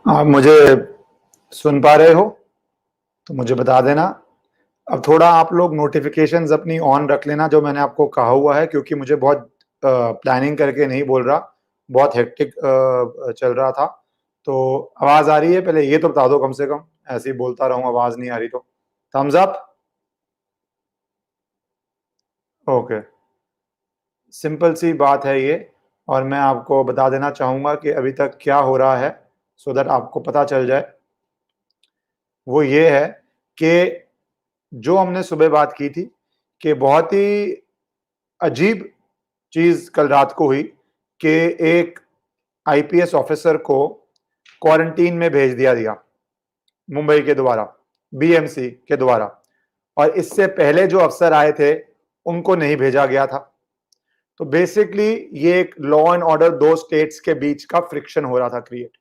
आप मुझे सुन पा रहे हो तो मुझे बता देना। अब थोड़ा आप लोग नोटिफिकेशंस अपनी ऑन रख लेना जो मैंने आपको कहा हुआ है, क्योंकि मुझे बहुत प्लानिंग करके नहीं बोल रहा, बहुत हेक्टिक चल रहा था। तो आवाज़ आ रही है? पहले ये तो बता दो कम से कम, ऐसे ही बोलता रहूँ आवाज़ नहीं आ रही तो। Thumbs up. ओके, सिंपल सी बात है ये। और मैं आपको बता देना चाहूँगा कि अभी तक क्या हो रहा है, सो दैट आपको पता चल जाए। वो ये है कि जो हमने सुबह बात की थी कि बहुत ही अजीब चीज़ कल रात को हुई कि एक आईपीएस ऑफिसर को क्वारंटीन में भेज दिया मुंबई के द्वारा, बीएमसी के द्वारा। और इससे पहले जो अफसर आए थे उनको नहीं भेजा गया था। तो बेसिकली ये एक लॉ एंड ऑर्डर दो स्टेट्स के बीच का फ्रिक्शन हो रहा था क्रिएट।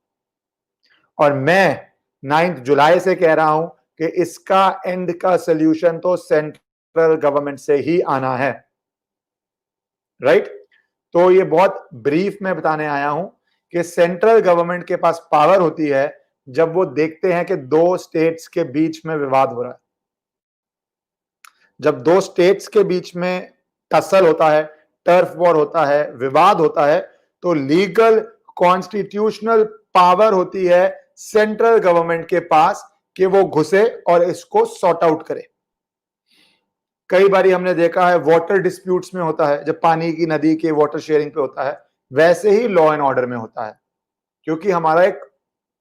और मैं 9 जुलाई से कह रहा हूं कि इसका एंड का सोल्यूशन तो सेंट्रल गवर्नमेंट से ही आना है, राइट? तो ये बहुत ब्रीफ में बताने आया हूं कि सेंट्रल गवर्नमेंट के पास पावर होती है जब वो देखते हैं कि दो स्टेट्स के बीच में विवाद हो रहा है। जब दो स्टेट्स के बीच में टसल होता है, टर्फ वॉर होता है, विवाद होता है, तो लीगल कॉन्स्टिट्यूशनल पावर होती है सेंट्रल गवर्नमेंट के पास कि वो घुसे और इसको सॉर्ट आउट करे। कई बारी हमने देखा है वाटर डिस्प्यूट्स में होता है, जब पानी की नदी के वाटर शेयरिंग पे होता है, वैसे ही लॉ एंड ऑर्डर में होता है, क्योंकि हमारा एक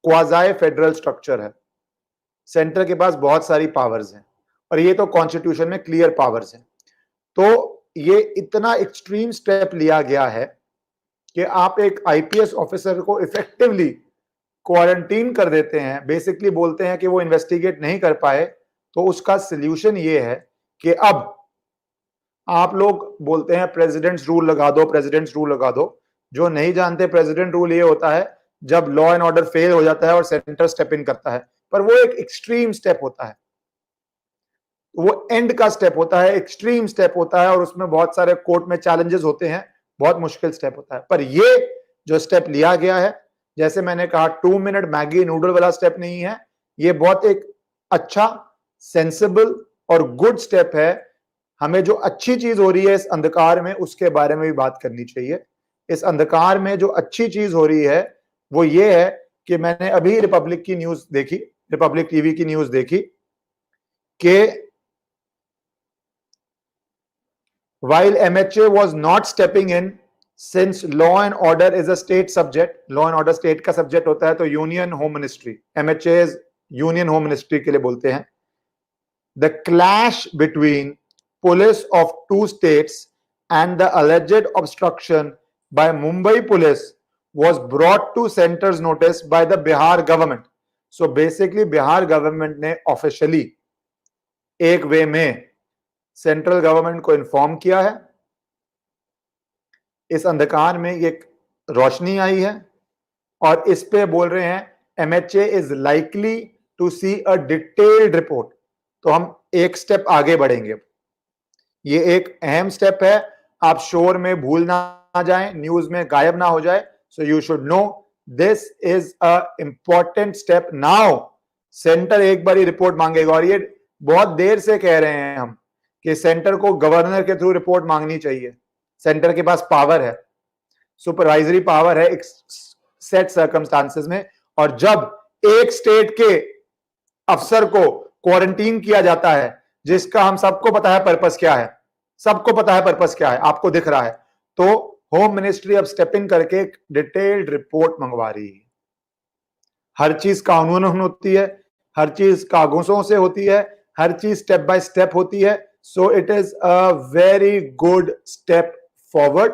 क्वाजाई फेडरल स्ट्रक्चर है। सेंटर के पास बहुत सारी पावर्स हैं और ये तो कॉन्स्टिट्यूशन में क्लियर पावर्स हैं। तो ये इतना एक्सट्रीम स्टेप लिया गया है कि आप एक आईपीएस ऑफिसर को इफेक्टिवली क्वारंटीन कर देते हैं, बेसिकली बोलते हैं कि वो इन्वेस्टिगेट नहीं कर पाए। तो उसका सल्यूशन ये है कि अब आप लोग बोलते हैं प्रेसिडेंट्स रूल लगा दो, प्रेसिडेंट्स रूल लगा दो। जो नहीं जानते, प्रेसिडेंट रूल ये होता है जब लॉ एंड ऑर्डर फेल हो जाता है और सेंटर स्टेप इन करता है, पर वो एक एक्सट्रीम स्टेप होता है, वो एंड का स्टेप होता है, एक्सट्रीम स्टेप होता है और उसमें बहुत सारे कोर्ट में चैलेंजेस होते हैं, बहुत मुश्किल स्टेप होता है। पर ये जो स्टेप लिया गया है, जैसे मैंने कहा 2 मिनट मैगी नूडल वाला स्टेप नहीं है, ये बहुत एक अच्छा, सेंसिबल और गुड स्टेप है। हमें जो अच्छी चीज हो रही है इस अंधकार में, उसके बारे में भी बात करनी चाहिए। इस अंधकार में जो अच्छी चीज हो रही है वो ये है कि मैंने अभी रिपब्लिक की न्यूज देखी, रिपब्लिक टीवी की न्यूज देखी कि while MHA was not stepping in, since law and order is a state subject, law and order state का subject होता है, तो union home ministry, MHA union home ministry के लिए बोलते हैं। The clash between police of two states and the alleged obstruction by Mumbai police was brought to center's notice by the Bihar government. So basically Bihar government ने officially एक वे में central government को inform किया है। इस अंधकार में एक रोशनी आई है और इस पे बोल रहे हैं MHA is likely to see a detailed report. तो हम एक स्टेप आगे बढ़ेंगे। ये एक अहम स्टेप है, आप शोर में भूल ना जाएं, न्यूज में गायब ना हो जाए। So you should know this is a important step. Now centre एक बार रिपोर्ट मांगेगा और ये बहुत देर से कह रहे हैं हम कि सेंटर को गवर्नर के थ्रू रिपोर्ट मांगनी चाहिए। सेंटर के पास पावर है, सुपरवाइजरी पावर है एक सेट सर्कमस्टांसेस में। और जब एक स्टेट के अफसर को क्वारंटीन किया जाता है, जिसका हम सबको पता है पर्पस क्या है, सबको पता है पर्पस क्या है, आपको दिख रहा है, तो होम मिनिस्ट्री अब स्टेप इन करके एक डिटेल्ड रिपोर्ट मंगवा रही है। हर चीज कानूनन होती है, हर चीज कागजों से होती है, हर चीज स्टेप बाय स्टेप होती है। So it is a very good step forward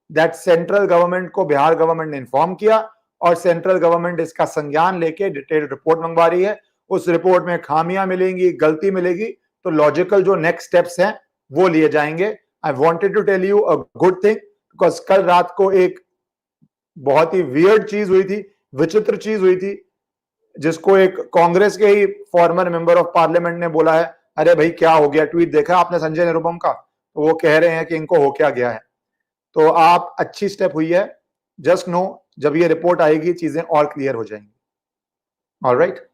that central government को बिहार गवर्नमेंट ने इन्फॉर्म किया और सेंट्रल गवर्नमेंट इसका संज्ञान लेके डिटेल्ड रिपोर्ट मंगवा रही है। उस रिपोर्ट में खामियां मिलेंगी, गलती मिलेगी, तो लॉजिकल जो नेक्स्ट स्टेप्स हैं वो लिए जाएंगे। I wanted to tell you a good thing because कल रात को एक बहुत ही वियर्ड चीज हुई थी, विचित्र चीज हुई थी, जिसको एक कांग्रेस के ही फॉर्मर मेंबर ऑफ पार्लियामेंट ने बोला है, अरे भाई क्या हो गया, ट्वीट देखा आपने संजय निरुपम का? तो वो कह रहे हैं कि इनको हो क्या गया है। तो आप अच्छी स्टेप हुई है, जस्ट नो जब ये रिपोर्ट आएगी चीजें और क्लियर हो जाएंगी। ऑलराइट।